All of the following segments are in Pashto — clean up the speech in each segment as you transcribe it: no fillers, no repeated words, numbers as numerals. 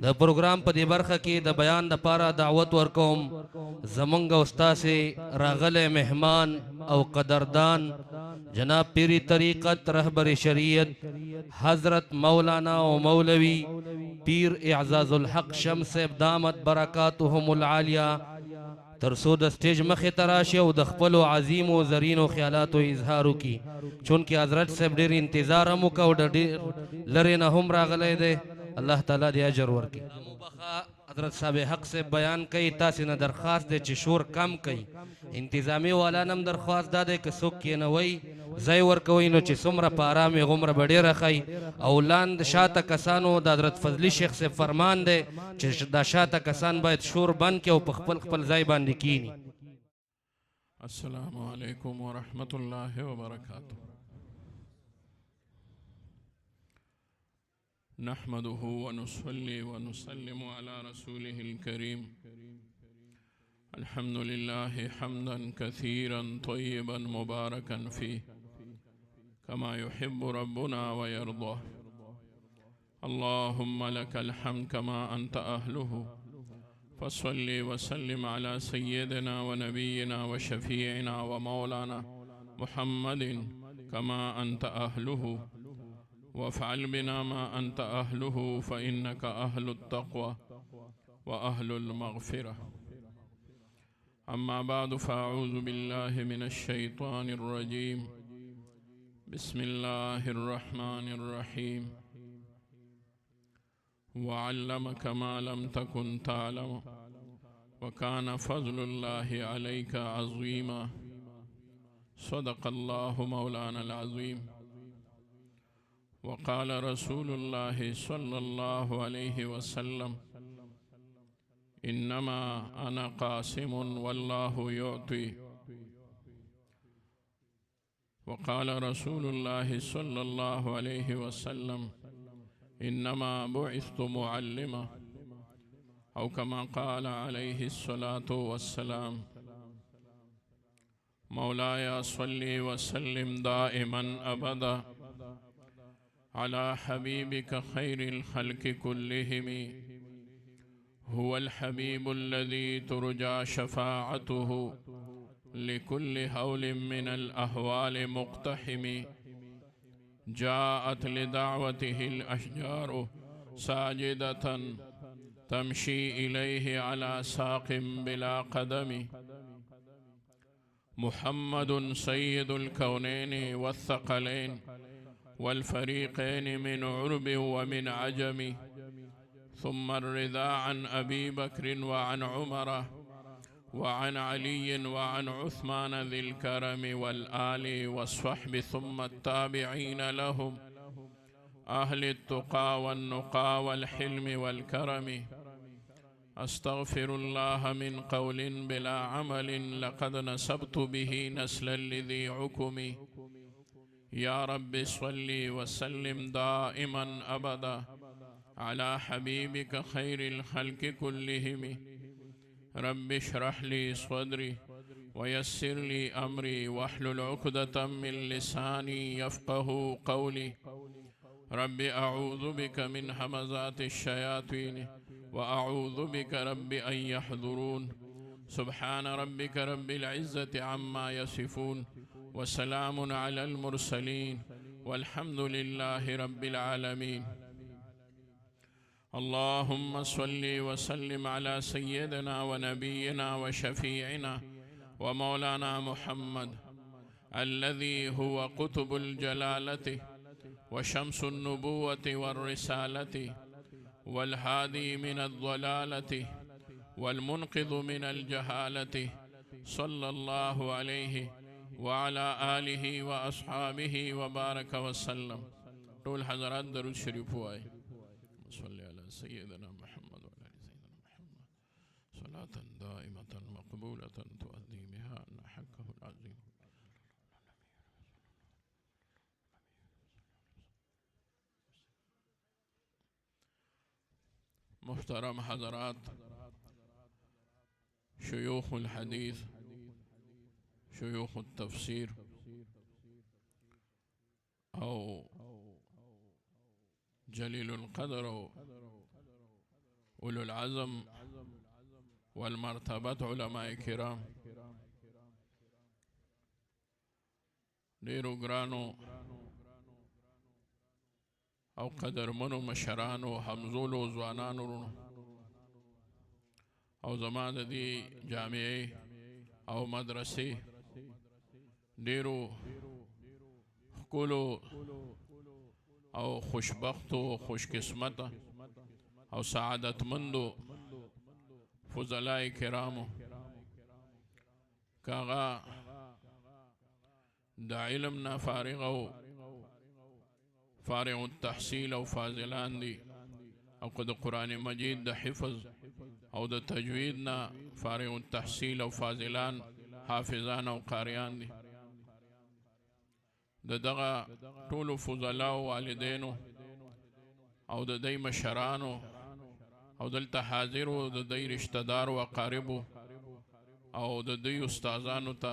د پروګرام په دې برخه کې د بیان د پاره دعوت ورکوم زمونږ استاد راغله مهمان او قدردان جناب پیری طریقت رهبر شریعت حضرت مولانا و مولوی پیر اعزاز الحق شمس دامت برکاتهم العالیہ ترسو د سټیج مخې ته راشي او د خپلو عظیمو زرینو خیالاتو اظهار وکړي چونکې حضرت صاحب ډېر انتظار هم وکړ او د ډېر لرې نه هم راغلی دی الله تعالی دې اجر ورکړي حضرت صاحب حق سے بیان کوي تاسې نه درخواست دی چې شور کم کوي انتظامی والا نه هم درخواست دا دی که څوک کېنوئ ځای ورکوئ نو چې څومره په ارام یې غومره به ډېره ښایي او لاندې شاته کسانو د حضرت فضلي شیخ صاحب فرمان دی چې دا شاته کسان باید شور بند کړي او په خپل خپل ځای باندې کښېني. السلام علیکم ورحمۃ اللہ وبرکاتہ. نحمده ونصلي ونسلم على رسوله الكريم. الحمد لله حمدا كثيرا طيبا مباركا فيه كما يحب ربنا ويرضى. اللهم لك الحمد كما أنت أهله، فصل وسلم على سيدنا ونبينا وشفيعنا ومولانا محمد كما أنت أهله، وافعل بنا ما أنت أهله فإنك أهل التقوى وأهل المغفرة. أما بعد فأعوذ بالله من الشيطان الرجيم. بسم الله الرحمن الرحيم. وعلمك ما لم تكن تعلم وكان فضل الله عليك عظيما. صدق الله مولانا العظيم. وقال رسول الله صلى الله عليه وسلم: إنما أنا قاسم والله يعطي. وقال رسول الله صلى الله عليه وسلم: إنما بعثت معلما، أو كما قال عليه الصلاة والسلام. مولاي صل وسلم دائما أبدا على حبيبك خير الخلق كلهم، هو الحبيب الذي ترجى شفاعته لكل هول من الأهوال مقتحم. جاءت لدعوته الأشجار ساجدة تمشي إليه على ساق بلا قدم. محمد سيد الكونين والثقلين والفريقين من عرب ومن عجم. ثم الرضا عن أبي بكر وعن عمر وعن علي وعن عثمان ذي الكرم والآل والصحب، ثم التابعين لهم أهل التقى والنقى والحلم والكرم. أستغفر الله من قول بلا عمل لقد نسبت به نسلا لذي عكم. يا رب صل وسلم دائما أبدا على حبيبك خير الخلق كلهم. رب اشرح لي صدري ويسر لي أمري واحلل عقدة من لساني يفقه قولي. رب أعوذ بك من همزات الشياطين وأعوذ بك رب أن يحضرون. سبحان ربك رب العزة عما يصفون وسلام على المرسلين والحمد لله رب العالمين. اللهم صل وسلم على سيدنا ونبينا وشفيعنا ومولانا محمد الذي هو قطب الجلالة وشمس النبوة والرسالة والهادي من الضلالة والمنقذ من الجهالة، صلى الله عليه وعلى آله وأصحابه وبارك وسلم. طول حضرات درود شريف واي. صلى على سيدنا محمد وعلى آل سيدنا محمد صلاة دائمة مقبولة تؤدي بها أن حقه العظيم. محترم حضرات، شيوخ الحديث، شيوخ التفسير أو جليل القدر اولو العزم والمرتبت علماء کرام، ډیرو ګرانو او قدرمنو مشرانو، همزولو ځوانانو ورونو، او زما د دې جامعې او مدرسې ډیرو ښکلو او خوشبختو، خوشقسمته او سعادتمندو فضلای کرامو، کاغا د علم نه فارغ او فارغ التحصیل او فاضلان دي، او که د قرآن مجید د حفظ او د تجوید نه فارغ التحصیل او فاضلان حافظان او قاریان دي. د دغه ټولو فضلاو والدینو او د دوی مشرانو او دلته حاضرو د دوی رشتہ دارو اقاربو او د دوی استادانو ته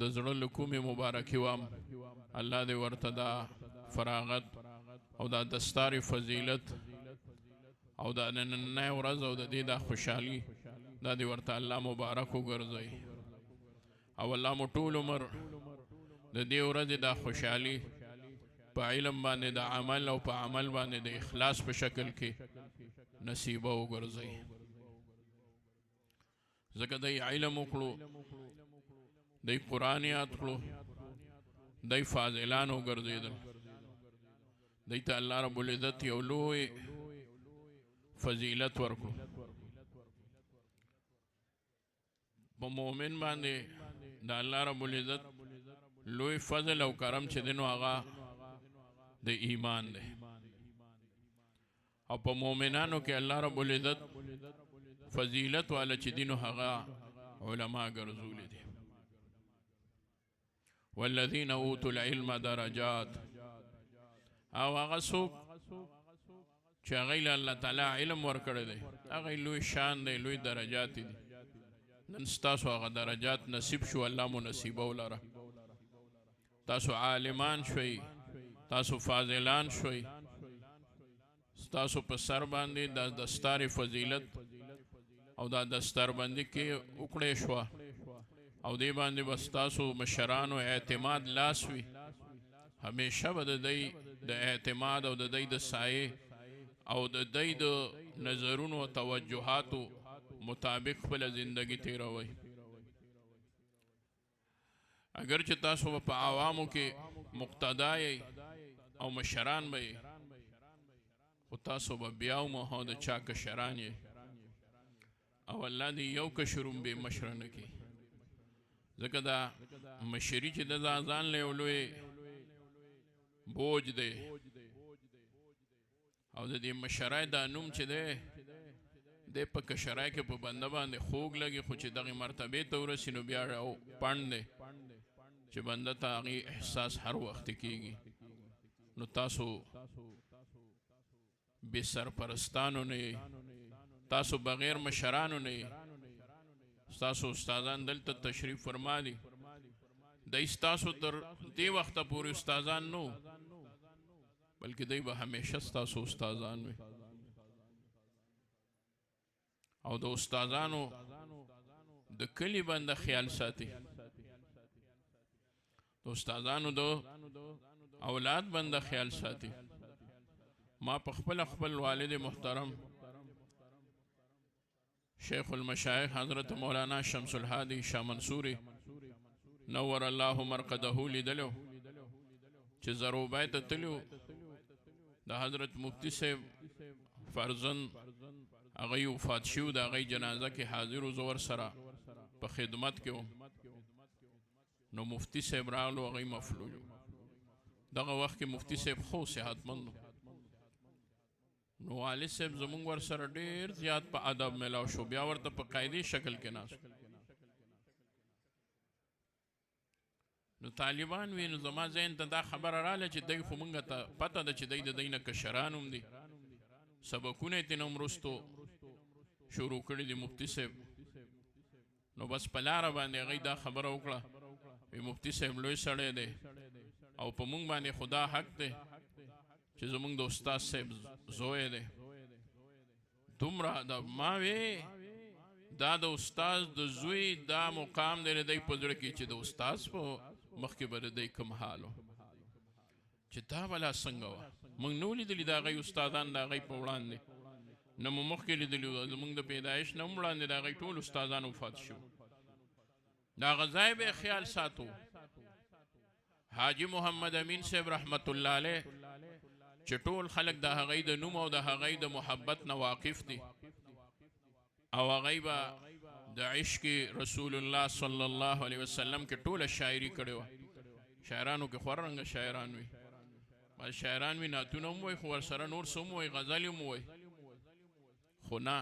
د زړه له کومې مبارکي وایم. الله دې ورته دا فراغت او دا دستار فضیلت او دا نننۍ ورځ او د دې دا خوشحالي دا دې ورته الله مبارک وګرځوي، او الله مو ټول عمر د دې ورځې دا خوشحالي په علم باندې د عمل او په عمل باندې د اخلاص په شکل کې نصیبه وګرځوي. ځکه دی علم وکړو، دی قرآن یاد کړو، دی فاضلان وګرځېدل، دی ته الله رب العزت یو لوی فضیلت ورکړو. په مؤمن باندې د الله رب العزت لوی فضل او کرم چې دی نو هغه د ایمان دی، او په مؤمنانو کې الله رب العزت فضیلت والا چې دی نو هغه علما ګرځولي دي. والذین اوتوا العلم درجات، او هغه څوک چې هغه له الله تعالی علم ورکړی دی هغه لوی شان دی، لوی درجات دي. نن ستاسو هغه درجات نصیب شو، الله مو نصیبه ولره. تاسو عالمان شوي، تاسو فاضلان شوي، ستاسو په سر باندې دا دستار فضیلت او دا دستار باندې کې وکړې شوه، او دې باندې بس تاسو مشرانو اعتماد لاس وي. همیشه به د دی د اعتماد او د دی د سایې او د دی د نظرونو او توجهاتو مطابق خپل زندگی تیروي. اگر چې تاسو په عوامو کې مقتدای او مشران به خو تاسو به بیا هم د چا کشران یې، او الله دې یو کشروم به مشر نه کړي. ځکه دا مشري چې د ځان له یو لوی بوج دی، او د دې مشرای دا نوم چې دی د په کشرای کې په بنده باندې خوږ لګي، خو چې دغه مرتبه ته ورسي نو بیا او پاند دی چې بنده ته هغه احساس هر وخت کېږي. نو تاسو بې سرپرستانو نه، تاسو بغیر مشرانو نه، ستاسو استادان دلته تشریف فرما دي، دی ستاسو تر دې وخته پورې استادان نو، بلکې دی به همیشه ستاسو استادان وي. او د استادانو د کلی باندې خیال ساتي، د استادانو د اولاد باندې خیال ساتي. ما په خپل والد محترم شیخ المشایخ حضرت مولانا شمس الهادی شاه منصوری نور الله مرقده لیدلو چې زروبای ته تلو د حضرت مفتی صاحب فرزند هغه وفات شو، د هغه جنازه کې حاضر و زور سره په خدمت کې و. نو مفتی صاحب راغلو، هغه مفلوج دغه وخت کې مفتی صاحب خو صحتمند، نو والد صاحب زمونږ ور سره ډېر زیات په ادب ملاو شو، بیا ورته په قاعدې شکل کې ناست. نو طالبان وی، نو زما ذهن ته دا خبره رااله چې دی خو مونږ ته پته ده چې دی د دی نه کشران هم دي، سبقونه یې تېنه وروستو شروع کړي دي مفتی صاحب. نو بس په لاره باندې هغوی دا خبره وکړه، وی مفتی صاحب لوی سړی دی او په مونږ باندې خدا حق دی چې زمونږ د استاد صاحب زوی دی، دومره د ما وې دا د استاز د زوی دا مقام دی دی په زړه کې چې د استاز په مخ کې به د دی کوم حال و چې دا بلا څنګه وه موږ نه ولیدلي د هغوی استادان د هغوی په وړاندې نه مو مخکې لیدلي وو زموږ د پیدایش نه هم وړاندې د هغوی ټول استادان وفات شو د هغه ځای به یې خیال ساتو حاجي محمد امین صاحب رحمت الله علیه چې ټول خلک د هغوی د نوم او د هغوی د محبت نه واقف دي او هغوی به د عشق رسول الله صلی الله علیه وسلم کې ټوله شاعري کړې وه شاعرانو کې خورا رنګه شاعران وي بعض شاعران وي نعتونه هم وایي خو ورسره نور څه هم وایي غزل هم وایي خو نه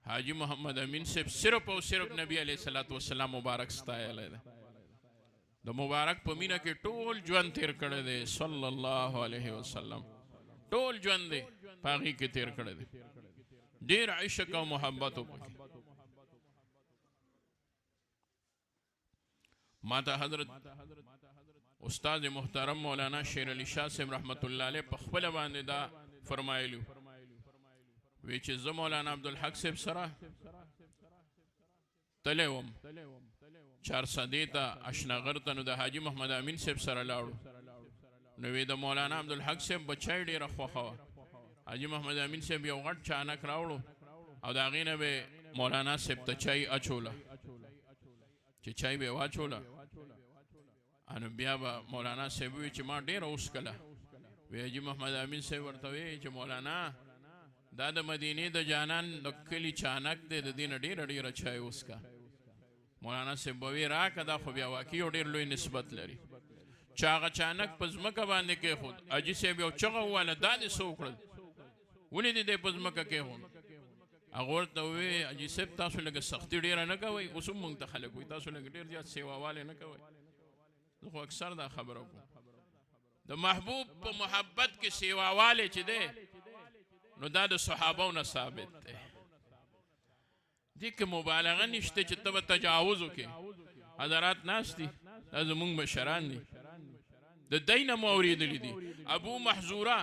حاجي محمد امین صاحب صرف او صرف نبی علیه الصلاۃ والسلام مبارک ستایلی دی د مبارک په مینه کې ټول ژوند تیر کړی دی صلی الله علیه وسلم ټول ژوند دی په هغې کې تیر کړی دی ډېر عشق او محبت و پکې ما ته حضرت استاد محترم مولانا شیر علی شاه صاحب رحمت الله علیه په خپله باندې دا فرمایلي وی چې زه مولانا عبدالحق صاحب سره تلی وم چارسدې ته اشنغر ته نو د حاجي محمد امین صاحب سره لاړو نو وی د مولانا عبدالحق صاحب بچی ډېره خوښه وه حاجي محمد امین صاحب یو غټ چانک راوړو او د هغې نه به مولانا صاحب ته چای اچوله چې چای به یې واچوله نو بیا به مولانا صاحب وی چې ما ډېره وڅکله وی حاجي محمد امین صاحب ورته وی چې مولانا دا د مدینې د جانان د کلي چانک دی د دې نه ډېره ډېره چای وڅکه مولانا صاحب به وی راکړه دا خو بیا واقعي یو ډېر لوی نسبت لري چې هغه چانک په ځمکه باندې کېښود حاجي صاحب یو چغه وویله دا دې څه وکړل ولې دې دی په ځمکه کېښود هغه ورته ووی حاجي صاحب تاسو لږه سختي ډېره نه کوئ اوس هم موږ ته خلک وایي تاسو لږ ډېر زیات سیواوالی نه کوئ زه خو اکثر دا خبره کوم د محبوب په محبت کې سیواوالی چې دی نو دا د صحابو نه ثابت دی دې کې مبالغه نشته چې ته به تجاوز وکړې حضرات ناست دي دا زمونږ مشران دي د دی نه مو اورېدلي دي ابو محذوره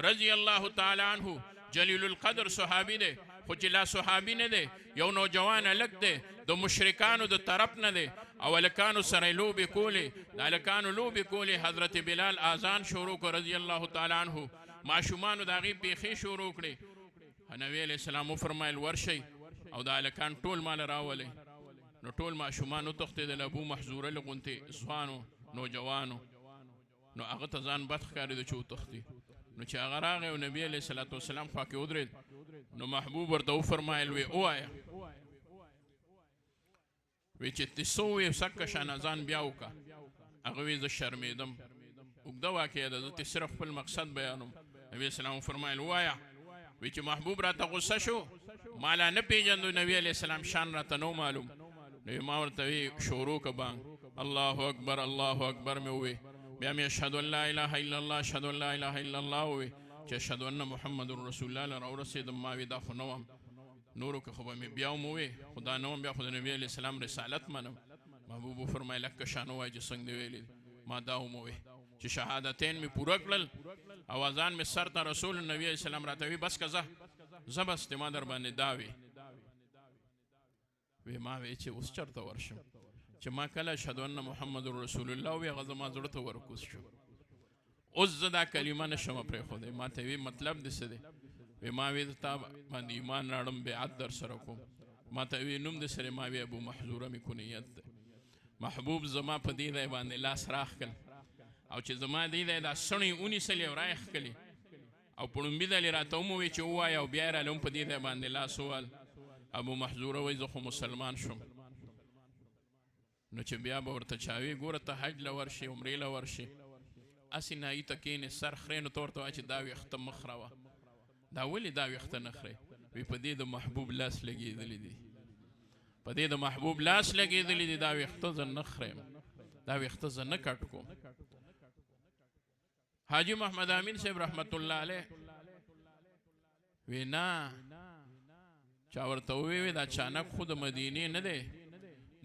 رضی الله تعالی عنه جلیل القدر صحابي دی خو چې لا صحابي نه دی یو نوجوان هلک دی د مشرکانو د طرف نه دی او هلکانو سره یې لوبې کولې د هلکانو لوبې کولې حضرت بلال اذان شروع کړ رضی الله تعالی عنه ماشومانو د هغې بیخي شروع کړې نبي علیه السلام وفرمایل ورشئ او د هلکان ټول ماله راولئ نو ټول ماشومان وتښتېدل ابو محذوره له غوندې ځوانو نوجوانو نو هغه ته ځان بد ښکارېده چې وتښتي نو چې هغه راغی او نبي علیه الصلاة والسلام خوا کې ودرېد نو محبوب ورته وفرمایل وی ووایه وی چې ته څه وویې سږ شانه ځان بیا وکړه هغه وی زه شرمېدم اوږده واقعه ده زه ته صرف خپل مقصد بیانوم نبي اسلام وفرمایل ووایه وی چې محبوب راته غصه شو ما لا نه پېژندو نبي علیه السلام شان راته نو معلوم نو ما ورته وی شروع که بانګ الله اکبر الله اکبر مې ووی بیا مې اشهد ان لا اله الا الله اشهد ان لا اله الا الله ووی چې اشهد ان محمد رسول الله له راورسېدم ما وی دا خو نه وم نورو که خو به مې بیا هم ووی خو دا نه وم بیا خو د نبي علیه السلام رسالت منم محبوب وفرمایل لکه شان ووایه چې څنګه دې ویلي ما دا هم ووی چې شهادتین مې پوره کړل او اذان مې سر ته رسول نبی علیه السلام راته وی بس که زه بس دې ما در باندې دا وی ما وی چې اوس چېرته ورشم چې ما کله اشهد ان محمد رسول الله وی هغه زما زړه ته ورکوز شو اوس زه دا کلمه نشم پرېښودی ما ته وی مطلب دې څه دی وی ما وی تا باندې ایمان راړم بیعت در سره کوم ما ته وی نوم دې سره ما وی ابو محذوره مې کنیت دی محبوب زما په دې ځای باندې لاس راښکل او چې زما دې ځای دا سڼې ونیسلې او راښکلې او په لومبي ځل یې راته ومووی چې ووایه او بیا یې راله هم په دې ځای باندې لاس ووال ابو محذوره وایي زه خو مسلمان شوم نو چې بیا به ورته چا وي ګوره ته حج له ورشي عمرې له ورشي هسې نایي ته کښېنې سر خرې نو ته ورته وایه چې دا ویښته مه خروه دا ولې دا ویښته نه خرې وی په دې د محبوب لاس لګېدلی دي په دې د محبوب لاس لګېدلی دي دا ویښته زه نه خریم دا ویښته زه نه کټ کوم حاجي محمد امین صاحب رحمت الله علیه وی نه چا ورته ووی دا چانک خو د مدینې نه دی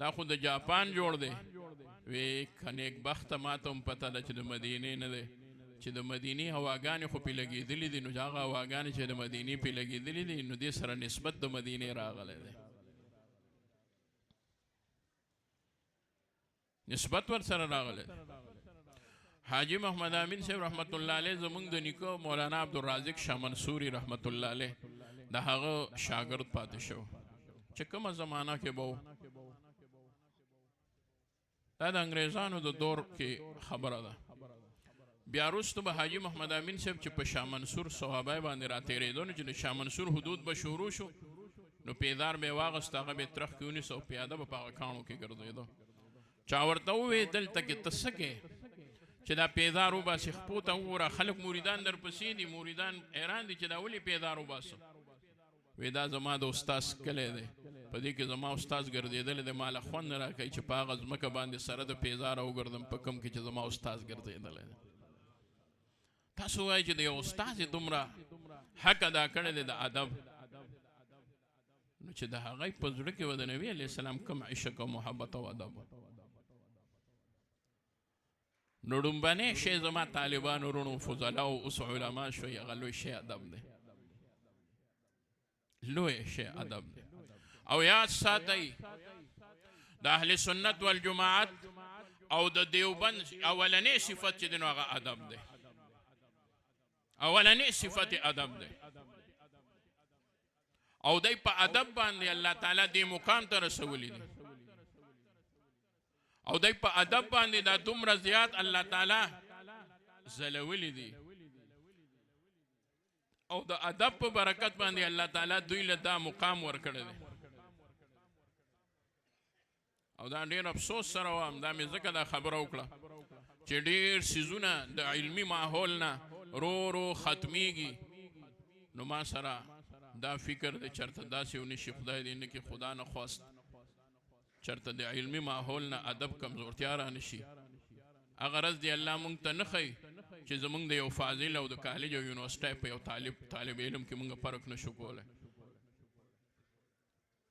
دا خو د جاپان جوړ دی وی که نیک بخته ما ته هم پته ده چې د مدینې نه دی چې د مدینې هواګانې خو پې لګېدلې دي، نو هغه هواګانې چې د مدینې پې لګېدلې دي نو دې سره نسبت د مدینې راغلی دی، نسبت ور سره راغلی دی. حاجی محمد امین صاحب رحمت الله علیه زمونږ د نیکه مولانا عبدالرازق شاه منصوري رحمت الله علیه د هغه شاګرد پاتې شو چې کومه زمانه کې به دا د انګریزانو د دور کې خبره ده. بیا وروسته به حاجی محمد امین صاحب چې په شاه منصور صحابه باندې راتېرېدو نو چې د شاه منصور حدود به شروع شو نو پیدار به یې واغست، هغه به یې ترخ کې ونیسه او پیاده به په هغه کاڼو کې ګرځېده. چا ورته وویل دلته کې ته څه کې چې دا پیدار وباسې، خپو ته وګوره خلک مریدان درپسې دي، مریدان حیران دي چې دا ولې پیدار وباسه. وی دا زما د استاذ کلی دی، په دې کې زما استاذ ګرځېدلی دی، ماله خوند نه راکوي چې په هغه ځمکه باندې سره د پیزاره وګرځم په کوم کې چې زما استاذ ګرځېدلی دی. تاسو وایئ چې د یو استاذ یې دومره حق ادا کړی دی د ادب، نو چې د هغه په زړه کې به د نبي علیه السلام کوم عشق او محبت او ادب. نو ډومبنی شی زما طالبانو وروڼو فضلاو اوس علما شوي، هغه لوی شی ادب دی، لوی شی ادب دی. او یاد ساتئ د اهل سنت والجماعت او د دیوبند اولنی صفت چې دی نو هغه ادب دی، اولنی صفت ادب دی. او دی په ادب باندې الله تعالی دې مقام ته رسولی دی، او دی په ادب باندې دا دومره زیات الله تعالی زلولی دی، او د ادب په برکت باندې الله تعالی دوی له دا مقام ورکړی دی. او دا ډېر افسوس سره وام، دا مې ځکه دا خبره وکړه چې ډېر څیزونه د علمي ماحول نه رو رو ختمیږي. نو ما سره دا فکر دی چېرته داسې ونه شي، خدای دې نه کړي خدا نه خواست چېرته د علمي ماحول نه ادب کمزورتیا را نه شي. هغه رز دی الله مونږ ته نه ښیي چې زمونږ د یو فاضل او د کالج او یونیورسټۍ په یو طالب علم کې مونږ فرق نه شو کولی.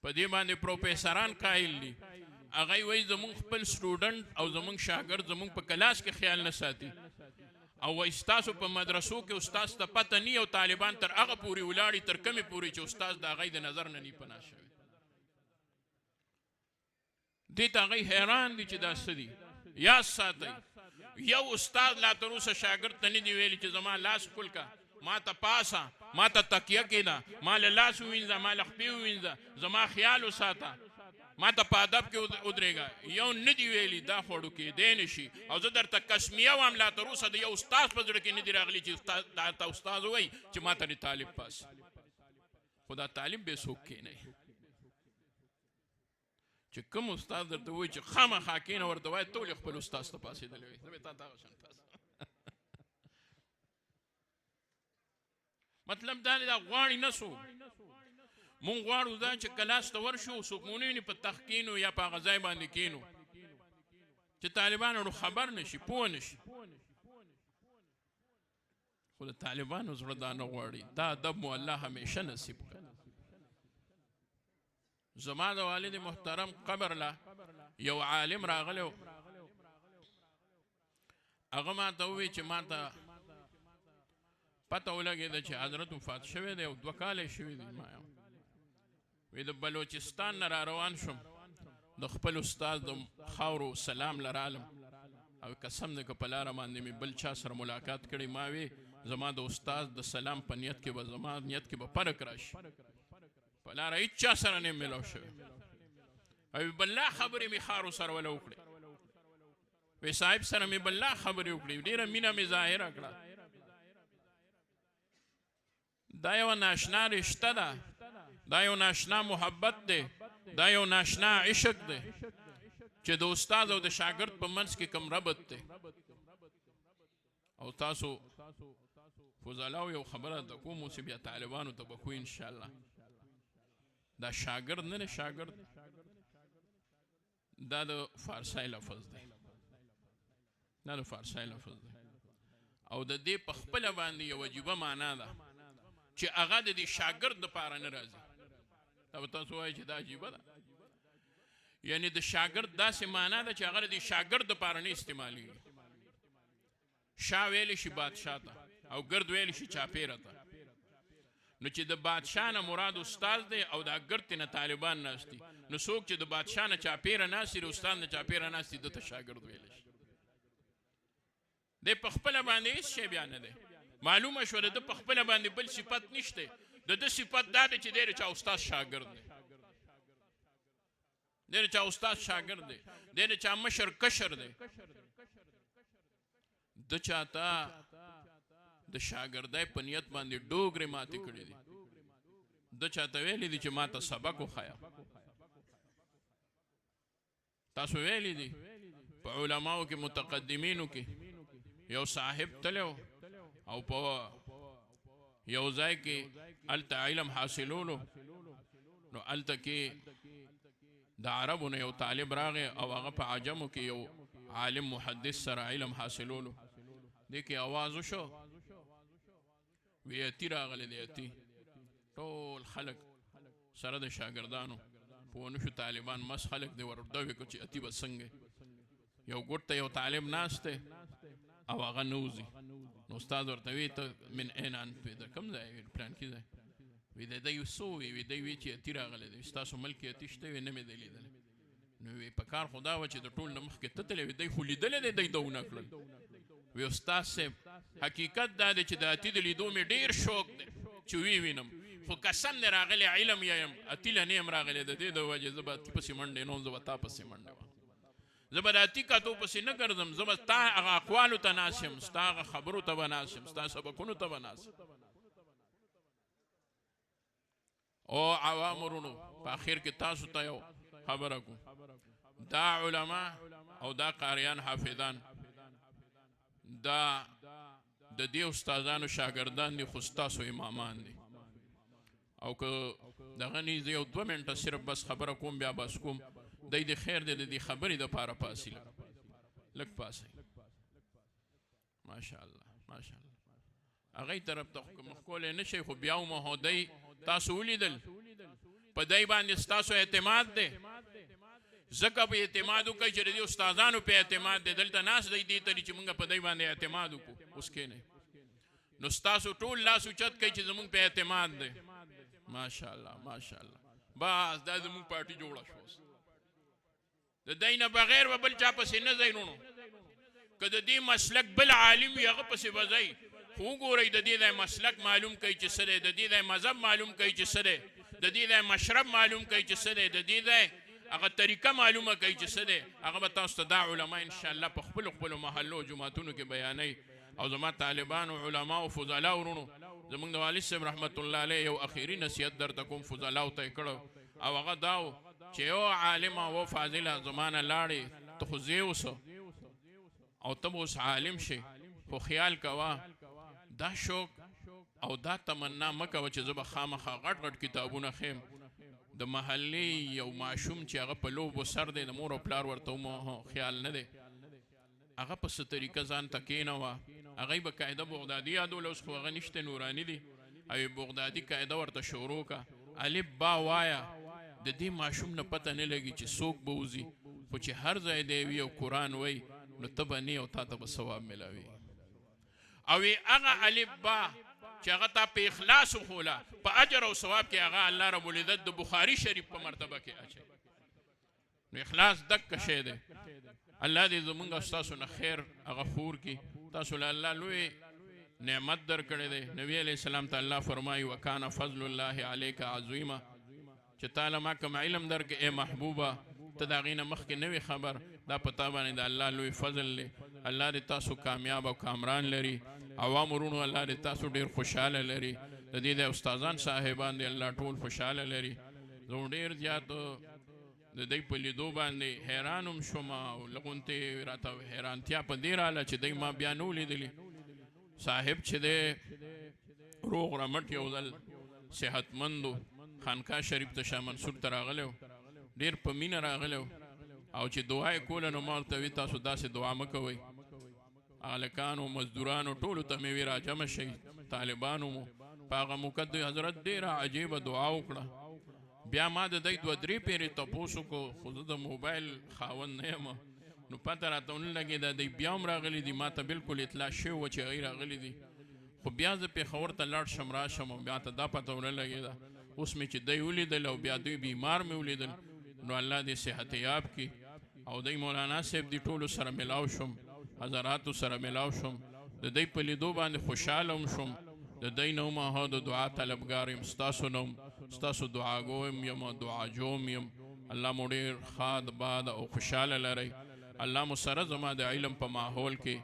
په دې باندې پروفیسران قایل دي، هغه وایي زمونږ خپل سټوډنټ او زمونږ شاګرد زمونږ په کلاس کې خیال نه ساتي، او وایي ستاسو په مدرسو کې استاذ ته پته نی او طالبان تر هغه پورې ولاړي تر کمې پورې چې استاذ د هغوی د نظر نه نی پناه شوی. دې ته هغوی حیران دي چې دا څه دي. یاد ساتئ یو استاد لا تر اوسه شاګرد ته نه دي ویلي چې زما لاس ښکل کا، ما ته پاسه، ما ته تکیه کېده، ما له لاس ووینځه، ما له خپې ووینځه، زما خیال وساته، ما ته په ادب کې ودرېږه. یو نه دي ویلي، دا خو ډوکېدی نه شي. او زه درته قسمیه وایم لا تر اوسه د یو استاد په زړه کې نه دي راغلي چې دا ته استاد وایي چې ما ته د طالب پاس، خو دا طالب به څوک کېنئ چې کوم استاد درته وایي چې خامخا کېنه ورته وایي ته ولې خپل استاد ته پاسېدلی وایي، زه به تا ته هغه شان پاس. مطلب دا دی دا غواړي نه څوک، مونږ غواړو دا چې کلاس ته ورشو څوک مو نه ویني په تخت کینو یا په هغه ځای باندې کینو چې طالبانو خبر نه شي پوه نه شي. خو د طالبانو زړه دا نه غواړي. دا ادب مو الله همیشه نصیب کړي. زما د والد محترم قبر له یو عالم راغلی و، هغه ما ته ووایي چې ما ته پته ولګېده چې حضرت وفات شوی دی او 2 کاله شوي دي. ما وی د بلوچستان نه را روان شم، د خپل استاد د خاورو سلام لرالم، او قسم دی که په لاره باندې مې بل چا سره ملاقات کړی، ما وی زما د استاد د سلام په نیت کې به زما نیت کې به فرق راشي، په لاره هیڅ چا سره نه میلاو شوی. او بالله خبرې مې خارو سره وله وکړې، وی صاحب سره مې بالله خبرې وکړې، ډېره مینه مې ظاهره کړه. دا یو ناشنا رشته ده، دا یو ناشنا محبت دی، دا یو ناشنا عشق دی چې د استاد او د شاګرد په منځ کې کم ربط دی. او تاسو فضلاو یو خبره د کوم اوس بیا طالبانو ته به خو انشاءالله دا شاګرد نه شاګرد دا د فارسی لفظ دی، دا د فارسی لفظ دی. او د دې په خپله باندې یو عجیبه معنا ده چې هغه د دې شاګرد دپاره نه راځي. دا به تاسو وایئ چې دا عجیبه ده، یعنې د شاګرد داسې معنا ده چې هغه د دې شاګرد دپاره نه استعمالېږي. شاه ویلی شي بادشاه ته او ګرد ویلی شي چاپیره ته. نو چې د بادشاه نه مراد استاد دی او دا ګرد نه طالبان ناست دي، نو څوک چې د بادشاه نه چاپیره ناست دي، د استاد نه چاپیره ناست دي، ده ته شاګرد ویلی شي. دی په خپله باندې هېڅ شی بیا نه دی. معلومه شوه د ده په خپله باندې بل صفت نشته. د ده صفت دا دی چې دی د چا استاد شاګرد دی، دی د چا استاد شاګرد دی، دی د چا مشر کشر دی. د چاته د شاګردۍ په نیت باندې ډوګرې ماتې کړي دي. د چاته ویلی دي چې ما ته سبق وښیه. تاسو ویلی دي په علماو کې متقدمینو کې یو صاحب تلو او په یو ځای کې هلته علم حاصلولو، نو هلته کې د عربو نه یو طالب راغی او هغه په عجمو کې یو عالم محدث سره علم حاصلولو. دې کې آواز وشو، وی اتی راغلی دی. اتی ټول خلک سره د شاګردانو پوه نه شو، طالبان مس خلک دی ورده وی کو چې اتی به څنګه. یو ګوټ ته یو طالب ناست دی او هغه نوځي. نو استاد ورته وی ته من این انت، د کوم ځای پلان کې ځای؟ وی د دی څو وی دی وی چې اتی راغلی دی. ستاسو ملک اتی شته؟ وی نه مې دی لیدلی. نو وی په کار خو دا وه چې د ټول نه مخکې ته تللی وی دی خو لیدلی دی، دی ده ونه کړل. وی استاد صاحب حقیقت دا دی چې د اتی د لیدو مې ډېر شوق دی چې وی وینم، خو قسم دی راغلی علم یم اتی له نه یم راغلی. د دې د وجې زه به اتی پسې منډې نه وم، زه به تا پسې منډې وم. زه به د اتی کاتو پسې نه ګرځم، زه به ستا هغه اقوالو ته ناست یم، ستا هغه خبرو ته به ناست یم، ستا سبقونو ته به ناست یم. او عوام ورونو په اخر کې تاسو ته یو خبره کوم، دا علما او دا قاریان حافظان دا د دې استادانو شاګردان دي، خو ستاسو امامان دي. او که دغه نه زه یو 2 منټه صرف بس خبره کوم بیا بس کوم. دی د خیر دی د دې خبرې دپاره پاسي لږ پاسئ. ماشاءالله ماشاءالله. هغې طرف ته خو که مخ کولی نه شئ، خو بیا هم دی تاسو ولیدل په دی باندې ستاسو اعتماد دی. ځکه په اعتماد وکړئ چې د دې استادانو په اعتماد دی. دلته ناست دی دې ته چې موږ په دی باندې اعتماد وکړو. اوس کښېنئ نو ستاسو ټول لاس اوچت کوئ چې زموږ په اعتماد دی. ماشاءالله ماشاءالله. بس دا زموږ پارټي جوړه شوه. د دی نه بغیر به بل چا پسې نه ځئ. نو که د دې مسلک بل عالم وي هغه پسې به ځئ، خو وګورئ د دې ځای مسلک معلوم کوي چې څه دی، د دې ځای مذهب معلوم کوي چې څه دی، د دې ځای مشرب معلوم کوي چې څه دی، د دې ځای هغه طریقه معلومه کوي چې څه دی. هغه به تاسو ته دا علما انشاءالله په خپلو خپلو محلو جوماتونو کې بیانوي. او زما طالبانو علماو فضلا ورونو، زمونږ د والد صاحب رحمت الله علیه یو اخیري نصیحت درته کوم فضلاو ته یې کړی، او هغه دا و چې یو عالمه و فاضله زمانه لاړې ته خو ځې اوسه او ته به اوس عالم شي، خو خیال کوه دا شوق او دا تمنا مه کوه چې زه به خامخا غټ غټ کتابونه خیم. د محلې یو ماشوم چې هغه په لوبو سر دی، د مور او پلار ورته خیال نه دی، هغه په څه طریقه ځان ته کېنوه. هغوی به قاعده بغدادي یادوله، اوس خو هغه نشته، نوراني دي، او بغدادي قاعده ورته شروع که. الف با وایه، د دې ماشوم نه پته نه لګي چې څوک به وځي، خو چې هر ځای دی وي او قرآن وایي نو ته به نه او تا ته به ثواب میلاوي. او هغه الف با چې هغه تا په اخلاص وښوله، په اجر او ثواب کې هغه الله رب العزت د بخاري شریف په مرتبه کې اچوي. نو اخلاص دک شی دی. الله دې زمونږ ستاسو نه خیر هغه خور کړي. تاسو له الله لوی نعمت درکړی دی. نبی علیه السلام ته الله فرمایي وکانه فضل الله علیک عظیما، چې تعالی ما کوم علم درکړي ای محبوبه، ته د هغې نه مخکې نه وي خبر، دا په تا باندې د الله لوی فضل دی. الله دې تاسو کامیاب او کامران لري. عوام ورونو الله دې تاسو ډېر خوشحاله لري. د دې د استادان صاحبان دې الله ټول خوشحاله لري. زه ډېر زیات د دوی په لیدو باندې حیران هم شوم او لغونتې راته حیرانتیا په دې راله چې دوی ما بیا نه ولیدلي. صاحب چې دی روغ رمټ یو ځل صحتمند و، خانقاه شریف ته شاه منصور ته راغلی و، ډېر په مینه راغلی و، او چې دعا یې کوله نو ما ورته وی تاسو داسې دعا مه کوئ، هلکانو مزدورانو ټولو ته مې وی راجمع شئ، طالبانو مو په هغه موقع د حضرت ډېره عجیبه دعا وکړه. بیا ما د دی 2-3 پیرې تپوس وکړو، خو زه د موبایل خاوند نه یم، نو پته راته ونه لګېده دی بیا هم راغلي دي ما ته بلکل اطلاع شوی وه چې هغوی راغلي دي خو بیا زه پېښور ته لاړ شم راشم او بیا ته دا پته ونه لګېده اوس مې چې دی ولیدل او بیا دوی بیمار مې ولیدل نو الله دې صحت یاب کړي او دی مولانا صاحب دي ټولو سره ملاو شم حضراتو سره ملاو شم د دی په لیدو باندې خوشحاله هم شم د دی نه هم د دعا طلبګار یم ستاسو نه هم ستاسو دعاګو یم او دعاجو یم الله مو ډېر ښاد باد او خوشحاله لرئ الله مو سره زما د علم په ماحول کې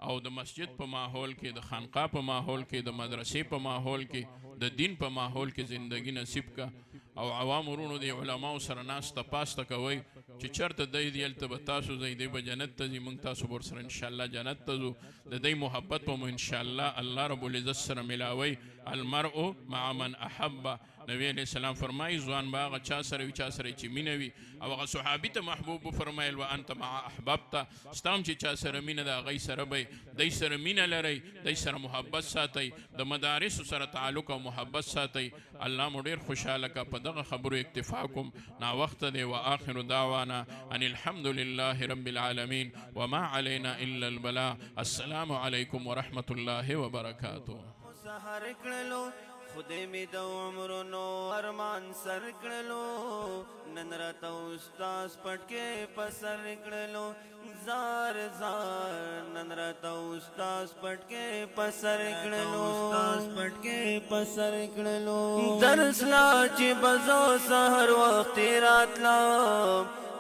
او د مسجد په ماحول کې د خانقاه په ماحول کې د مدرسې په ماحول کې د دین په ماحول کې زندگی نصیب کا او عوام ورونو د علماو سره ناسته پاسته کوئ چې چېرته دی دی هلته به تاسو ځئ دی به جنت ته ځي موږ تاسو به ورسره انشاءالله جنت ته ځو د دی محبت به مو انشاءالله الله رب العزت سره ملاوئ المرء مع من احبه نبی علیہ السلام فرمایي ځوان به هغه چا سره وي چا سره چې مینه وي او هغه صحابي ته محبوب وفرمایل و انت مع احببته ستا هم چې چا سره مینه ده هغوی سره به دی سره مینه لرئ دی سره محبت ساتئ د مدارسو سره تعلق او محبت ساتئ الله مو ډېر خوشحاله که په دغه خبرو اکتفا کوم ناوخته دی و آخر دعوانا ان الحمد لله رب العالمین وما علینا الا البلاغ السلام علیکم ورحمة الله وبرکاته سهر کړلو خدای می د عمرونو ارمان سر کړلو نن راته استاد پټ کې پسر کړلو زار زار نن راته استاد پټ کې پسر کړلو استاد پټ کې پسر کړلو درس لا چې بزو سحر وخت راتلا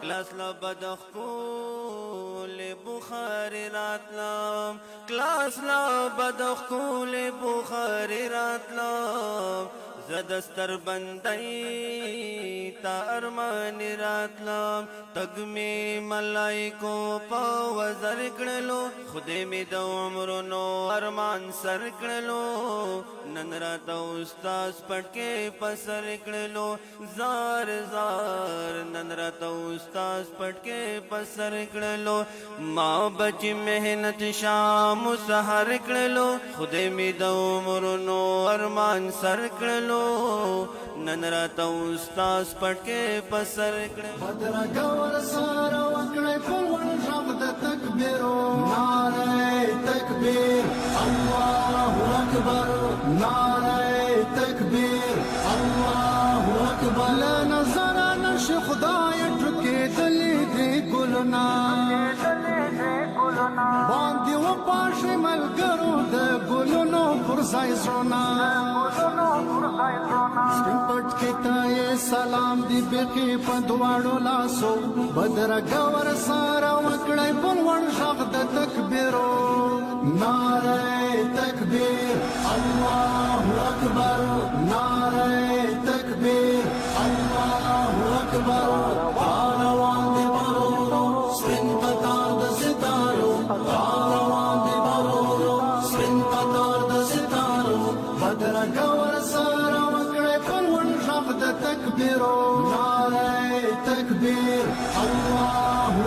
کلاس لا بدخول بخاری راتلم کلاس لا بدخول بخاری راتلم زدستر بندی تا ارمان راتلم تگمی ملائکو پا وزر کړلو خدای می د عمرونو ارمان سر کړلو نن راته استاد پټ کې پسر کړلو زار زار نن راته استاد پټ کې پسر کړلو ما بچ محنت شام سحر کړلو خدای می د عمرونو ارمان سر کړلو نن راته استاد پټ کې پسر کړلو بدرګه ورسره وکړئ په لوړ غږ د تکبیرو نعره تکبیر الله اکبر نعره تکبیر الله اکبر له نظر نشي خدای ټکېدلې دې ګلونه باندې وپاشي ملګرو د ګلونو پر ځای زړونه سپین پټ کې ته سلام دی بقي په دواړو لاسو بدرګه ورسره وکړئ په لوړ غږ د تکبیرو نعره تکبیر الله اکبر نعره تکبیر الله اکبر روان دي برورو سپین قطار د ستارو روان دي برورو سپین قطار د ستارو بدرګه ورسره وکړئ په لوړ غږ د تکبیرو نعره تکبیر الله